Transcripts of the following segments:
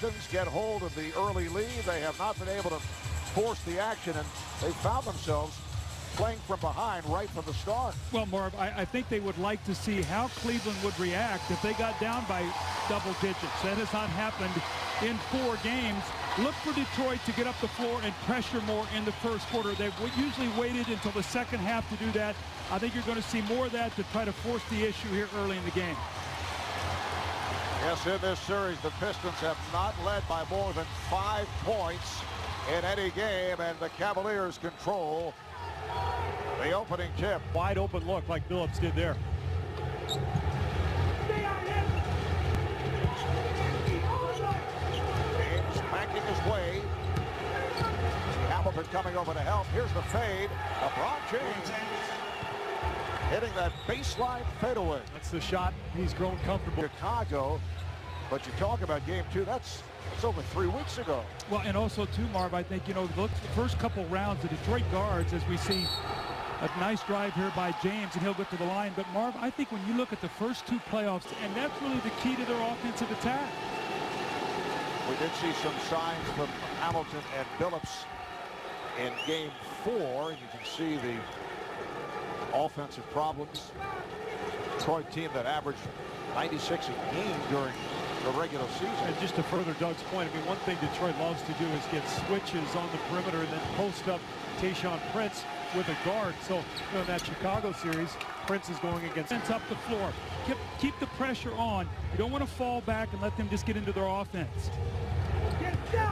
Pistons get hold of the early lead. They have not been able to force the action, and they found themselves playing from behind right from the start. Well, Marv, I think they would like to see how Cleveland would react if they got down by double digits. That has not happened in 4 games. Look for Detroit to get up the floor and pressure more in the first quarter. They've usually waited until the second half to do that. I think you're going to see more of that to try to force the issue here early in the game. Yes, in this series, the Pistons have not led by more than 5 points in any game, and the Cavaliers control the opening tip. Wide open look like Billups did there. James banking his way. Hamilton coming over to help. Here's the fade. LeBron James hitting that baseline fadeaway. That's the shot. He's grown comfortable. Chicago, but you talk about game 2. That's over 3 weeks ago. Well, and also too, Marv, I think, look, the first couple rounds, the Detroit guards, as we see a nice drive here by James, and he'll get to the line. But Marv, I think when you look at the first 2 playoffs, and that's really the key to their offensive attack. We did see some signs from Hamilton and Billups in game 4. You can see the offensive problems. Detroit team that averaged 96 a game during the regular season. And just to further Doug's point, I mean, one thing Detroit loves to do is get switches on the perimeter and then post up Tayshaun Prince with a guard. So in that Chicago series, Prince is going against up the floor. Keep the pressure on. You don't want to fall back and let them just get into their offense.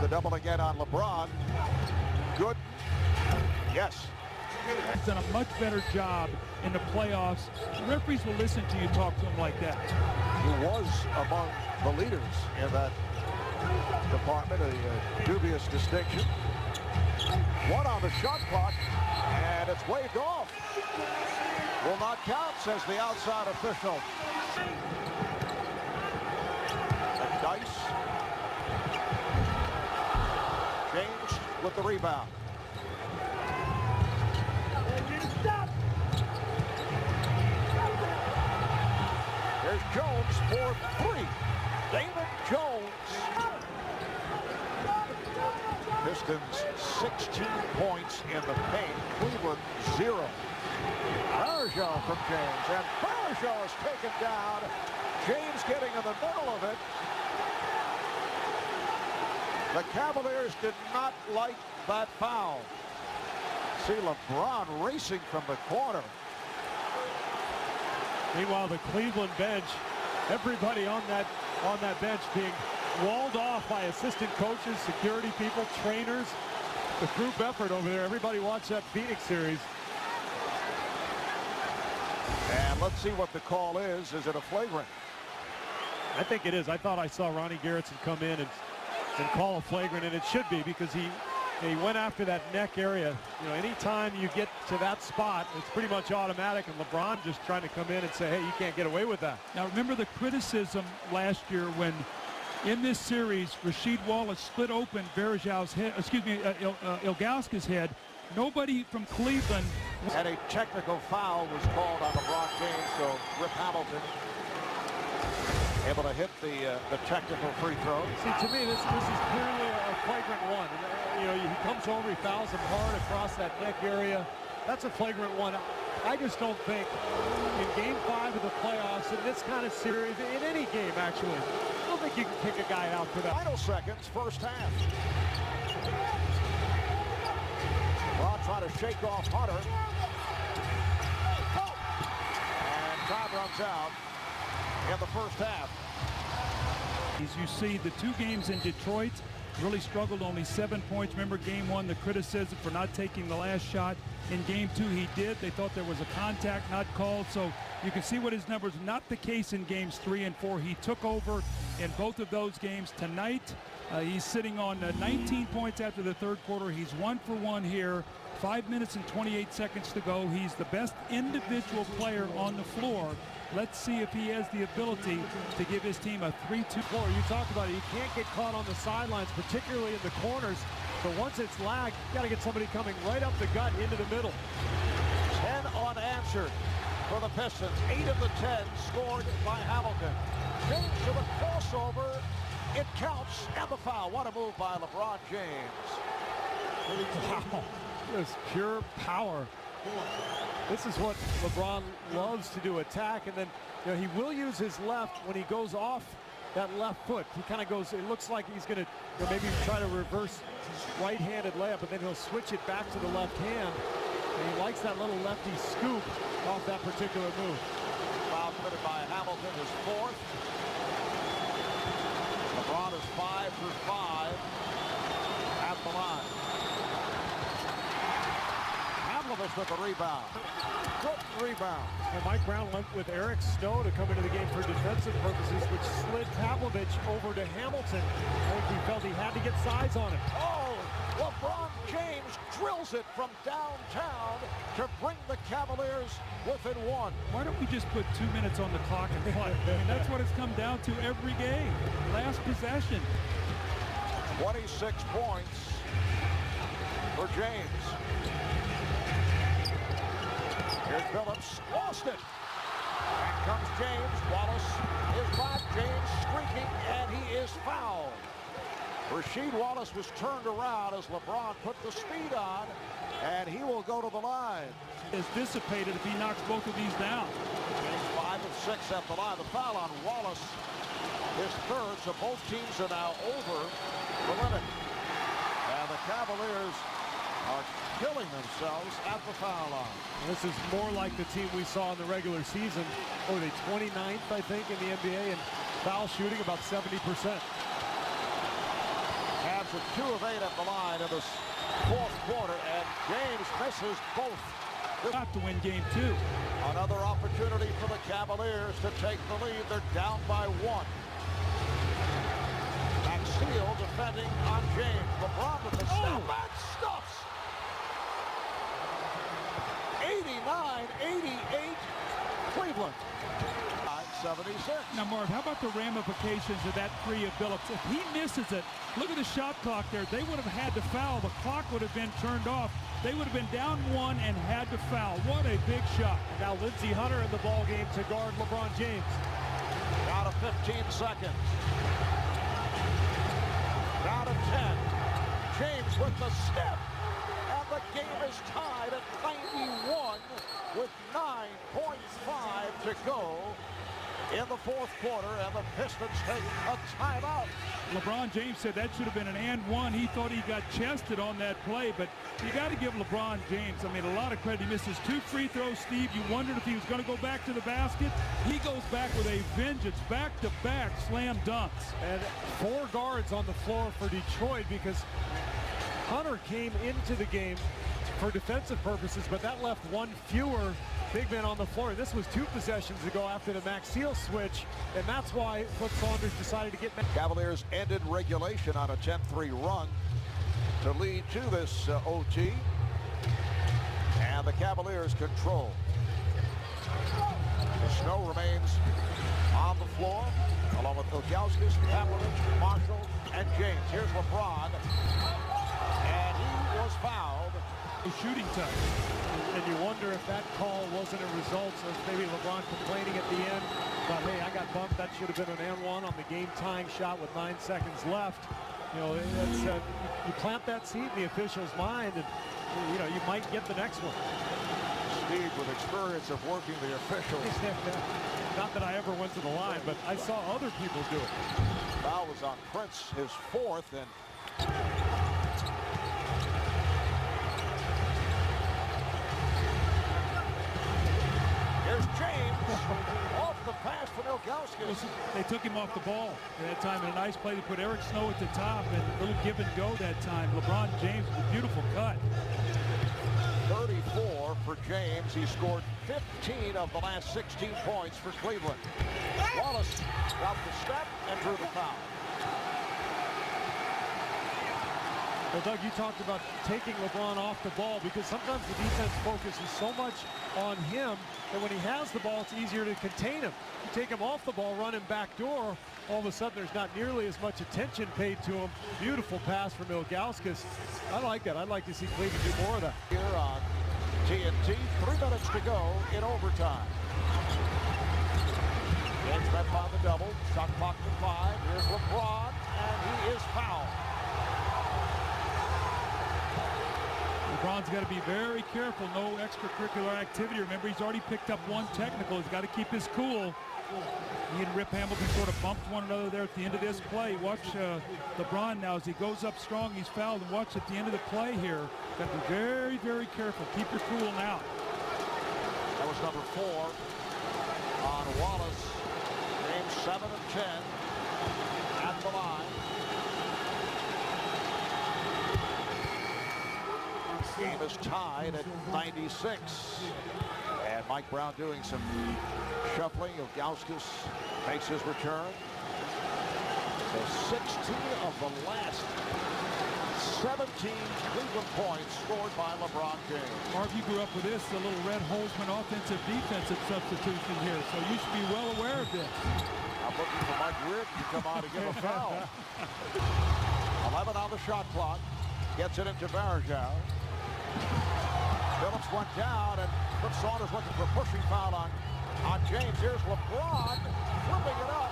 The double again on LeBron. Good. Yes. He's done a much better job in the playoffs. The referees will listen to you talk to him like that. He was among the leaders in that department, a dubious distinction. 1 on the shot clock, and it's waved off. Will not count, says the outside official. And Dice. James with the rebound. There's Jones for 3. David Jones. Pistons 16 points in the paint. Cleveland 0. Varejao from James, and Varejao is taken down. James getting in the middle of it. The Cavaliers did not like that foul. See LeBron racing from the corner. Meanwhile, the Cleveland bench, everybody on that bench being walled off by assistant coaches, security people, trainers. The group effort over there. Everybody watched that Phoenix series. And let's see what the call is. Is it a flagrant? I think it is. I thought I saw Ronnie Garrettson come in and call a flagrant, and it should be, because he went after that neck area. You know, anytime you get to that spot, it's pretty much automatic, and LeBron just trying to come in and say, hey, you can't get away with that. Now, remember the criticism last year when, in this series, Rasheed Wallace split open Varejao's head, Ilgauskas' head. Nobody from Cleveland. And a technical foul was called on LeBron James, so Rip Hamilton able to hit the technical free throw. See, to me, this is clearly a flagrant one. You know, he comes over, he fouls him hard across that neck area. That's a flagrant one. I just don't think in game 5 of the playoffs, in this kind of series, in any game actually, I don't think you can kick a guy out for that. Final seconds, first half. Ron trying to shake off Hunter. And time runs out in the first half. As you see, the 2 games in Detroit really struggled, only 7 points. Remember game 1, the criticism for not taking the last shot. In game 2, he did. They thought there was a contact not called. So you can see what his numbers, not the case in games 3 and 4. He took over in both of those games. Tonight, he's sitting on 19 points after the third quarter. He's 1 for 1 here. 5 minutes and 28 seconds to go. He's the best individual player on the floor. Let's see if he has the ability to give his team a 3-2 floor. You talked about it. You can't get caught on the sidelines, particularly in the corners. But once it's lagged, you got to get somebody coming right up the gut into the middle. 10 unanswered for the Pistons. 8 of the 10 scored by Hamilton. James with a crossover It counts, and the foul. What a move by LeBron James. Wow, just pure power. This is what LeBron loves to do, attack, and then he will use his left when he goes off that left foot. He kind of goes, it looks like he's going to maybe try to reverse right-handed layup, but then he'll switch it back to the left hand. And he likes that little lefty scoop off that particular move. Foul committed by Hamilton, his fourth. LeBron is 5 for 5 at the line. Havlicek with the rebound. Good rebound. And Mike Brown went with Eric Snow to come into the game for defensive purposes, which slid Pavlovich over to Hamilton. I think he felt he had to get size on it. Oh, LeBron James drills it from downtown to bring the Cavaliers within one. Why don't we just put 2 minutes on the clock and play? I mean, that's what it's come down to every game. Last possession. 26 points for James. Here's Billups, lost it. And comes James. Wallace is back. James streaking, and he is fouled. Rasheed Wallace was turned around as LeBron put the speed on, and he will go to the line. Is dissipated if he knocks both of these down. James 5 of 6 at the line. The foul on Wallace is third, so both teams are now over the limit. And the Cavaliers are killing themselves at the foul line. This is more like the team we saw in the regular season. What are they, 29th, I think, in the NBA, and foul shooting about 70%. Cavs are 2 of 8 at the line in this fourth quarter, and James misses both. Got to win game 2. Another opportunity for the Cavaliers to take the lead. They're down by 1. Steele defending on James. LeBron with the step back stuffs. 89-88 Cleveland. 76. Now, Marv, how about the ramifications of that three of Billups? If he misses it, look at the shot clock there. They would have had to foul. The clock would have been turned off. They would have been down 1 and had to foul. What a big shot. And now Lindsey Hunter in the ball game to guard LeBron James. Down to 15 seconds. Down to 10. James with the step. And the game is tied at 91 with 9.5 to go in the fourth quarter, and the Pistons take a timeout. LeBron James said that should have been an and one. He thought he got chested on that play, but you got to give LeBron James, I mean, a lot of credit. He misses 2 free throws, Steve. You wondered if he was going to go back to the basket. He goes back with a vengeance, back-to-back slam dunks. And 4 guards on the floor for Detroit because Hunter came into the game for defensive purposes, but that left 1 fewer big men on the floor. This was 2 possessions ago after the Maxiel switch, and that's why Flip Saunders decided to get... Cavaliers ended regulation on a 10-3 run to lead to this OT, and the Cavaliers control. The Snow remains on the floor, along with Ilgauskas, Pavlovich, Marshall, and James. Here's LeBron, and he was fouled. A shooting touch. And you wonder if that call wasn't a result of maybe LeBron complaining at the end about, hey, I got bumped. That should have been an and one on the game-tying shot with 9 seconds left. You know, it's, you plant that seed in the official's mind, and you know you might get the next one. Steve, with experience of working the officials. Not that I ever went to the line, but I saw other people do it. Foul was on Prince, his 4th, and here's James off the pass from Ilgauskas. They took him off the ball at that time, and a nice play to put Eric Snow at the top, and a little give and go that time. LeBron James with a beautiful cut. 34 for James. He scored 15 of the last 16 points for Cleveland. Wallace got the step and drew the foul. Well, Doug, you talked about taking LeBron off the ball because sometimes the defense focuses so much on him that when he has the ball, it's easier to contain him. You take him off the ball, run him backdoor, all of a sudden there's not nearly as much attention paid to him. Beautiful pass from Ilgauskas. I like that. I'd like to see Cleveland do more of that. Here on TNT, 3 minutes to go in overtime. James met on the double, shot clock to 5. Here's LeBron. is fouled. LeBron's got to be very careful. No extracurricular activity. Remember, he's already picked up one technical. He's got to keep his cool. He and Rip Hamilton sort of bumped one another there at the end of this play. Watch LeBron now as he goes up strong. He's fouled. And watch at the end of the play here. Got to be very, very careful. Keep your cool now. That was number 4 on Wallace. Game 7 of 10 at the line. Game is tied at 96. And Mike Brown doing some shuffling. Ilgauskas makes his return. So 16 of the last 17 Cleveland points scored by LeBron James. Marv, you grew up with this, the little Red Holzman offensive defensive substitution here, so you should be well aware of this. I'm looking for Mike Rick to come out and give a foul. 11 on the shot clock. Gets it into Varejao. Billups went down, and Saunders looking for a pushing foul on James. Here's LeBron flipping it up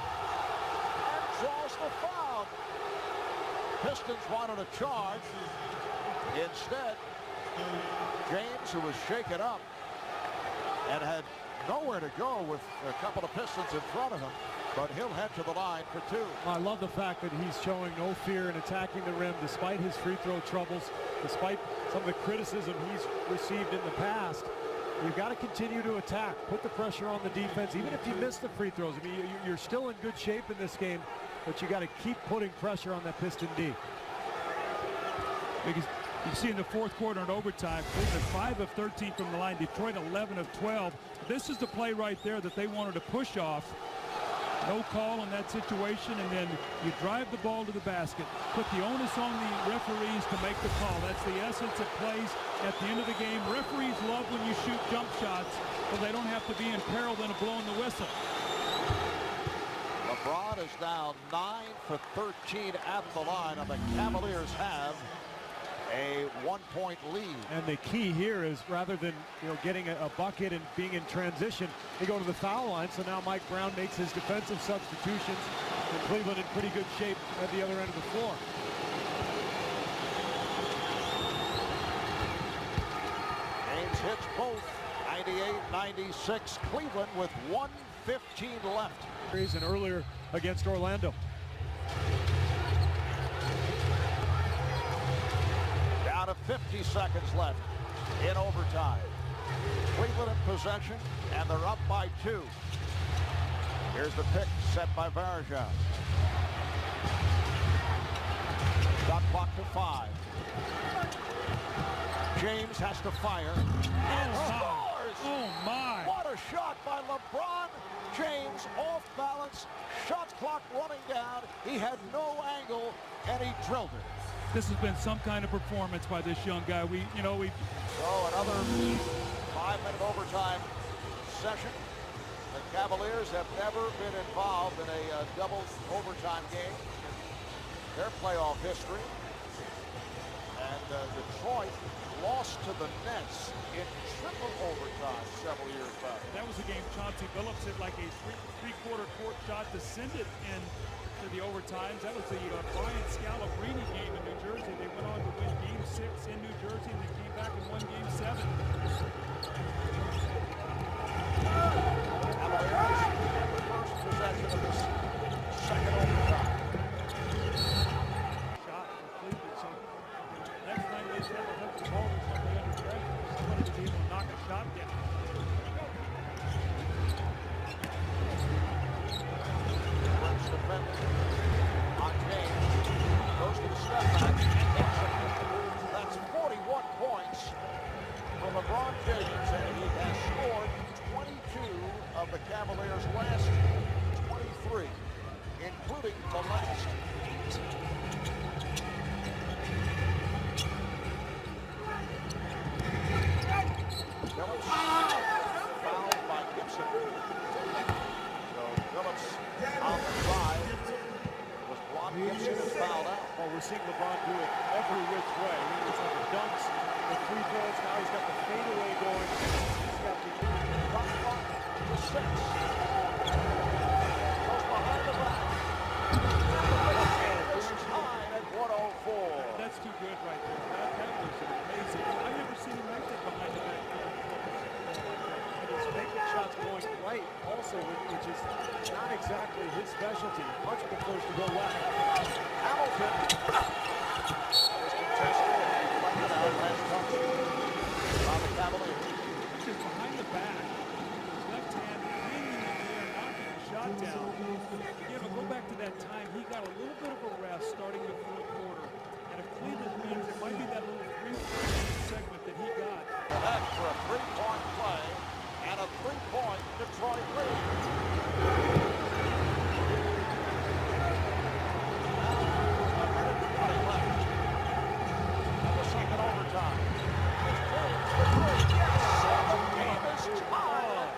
and draws the foul. Pistons wanted a charge. Instead, James, who was shaken up and had nowhere to go with a couple of Pistons in front of him, but he'll head to the line for 2. I love the fact that he's showing no fear in attacking the rim despite his free throw troubles, despite some of the criticism he's received in the past. You've got to continue to attack, put the pressure on the defense, even if you miss the free throws. I mean, you're still in good shape in this game, but you got to keep putting pressure on that Piston D. Because you see in the fourth quarter and overtime, Cleveland 5 of 13 from the line, Detroit 11 of 12. This is the play right there that they wanted to push off. No call in that situation, and then you drive the ball to the basket. Put the onus on the referees to make the call. That's the essence of plays at the end of the game. Referees love when you shoot jump shots, so they don't have to be in peril then of blowing the whistle. LeBron is now 9 for 13 at the line, and the Cavaliers have a 1-point lead. And the key here is rather than getting a bucket and being in transition, they go to the foul line. So now Mike Brown makes his defensive substitutions, and Cleveland in pretty good shape at the other end of the floor. James hits both. 98-96 Cleveland with 1:15 left. And earlier against Orlando. Down to 50 seconds left in overtime. Cleveland in possession, and they're up by 2. Here's the pick set by Varejao. Shot clock to 5. James has to fire and scores! Oh my! What a shot by LeBron James, off balance, shot clock running down. He had no angle, and he drilled it. This has been some kind of performance by this young guy. So another 5-minute overtime session. The Cavaliers have never been involved in a double overtime game in their playoff history. And Detroit lost to the Nets in triple overtime several years back. That was a game Chauncey Billups hit like a three-quarter court shot to send it into the overtimes. That was the Brian Scalabrine game in New Jersey. They went on to win Game 6 in New Jersey, and they came back and won Game 7. Cavaliers in the first possession of this second overtime. Shot for Cleveland. So next time they have a hook the ball or somebody under pressure, somebody to be able to knock a shot down. Defending on James, goes to the step back and hits it. That's 41 points for LeBron James, and he has scored 22 of the Cavaliers' last 23, including the last 8. Billups fouled by Gibson. So Billups on the drive was blocked. Gibson is fouled out. Well, we're seeing LeBron do it every which way. He's got the dunks, the free throws. Now he's got the fadeaway going. He's got the Shot clock to 6. Goes behind the back. This is high. also, which is not exactly his specialty. Much prefers to go left. Hamilton is contested and deflected out. Last touch by the Cavaliers. Just behind the back, his left hand hanging in the air, knocking the shot down. Again, we'll go back to that time. He got a little bit of a rest starting the fourth quarter. And if Cleveland wins, it might be that little 3-point segment that he got. Ahead for a three-point play and a three-point Detroit lead. A minute 20 left. And the second overtime. It's James for three. Yes! The game is tied.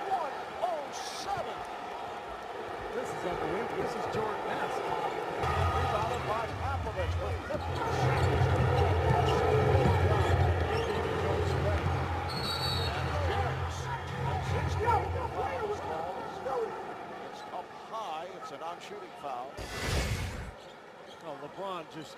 1:07. This is unbelievable. This is Jordan-esque. Rebounded by Popovich with 50 seconds. It's up high. It's a non-shooting foul. Oh, LeBron just,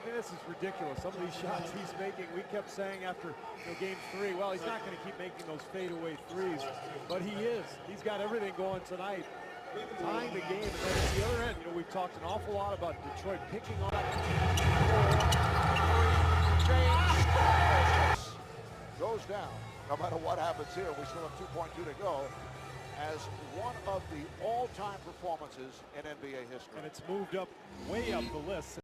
I mean, this is ridiculous. Some of these shots he's making, we kept saying after game 3, well, he's not going to keep making those fadeaway threes, but he is. He's got everything going tonight, tying the game. And then at the other end, we've talked an awful lot about Detroit picking on that. James goes down. No matter what happens here, we still have 2.2 to go, as one of the all-time performances in NBA history. And it's moved up, way up the list.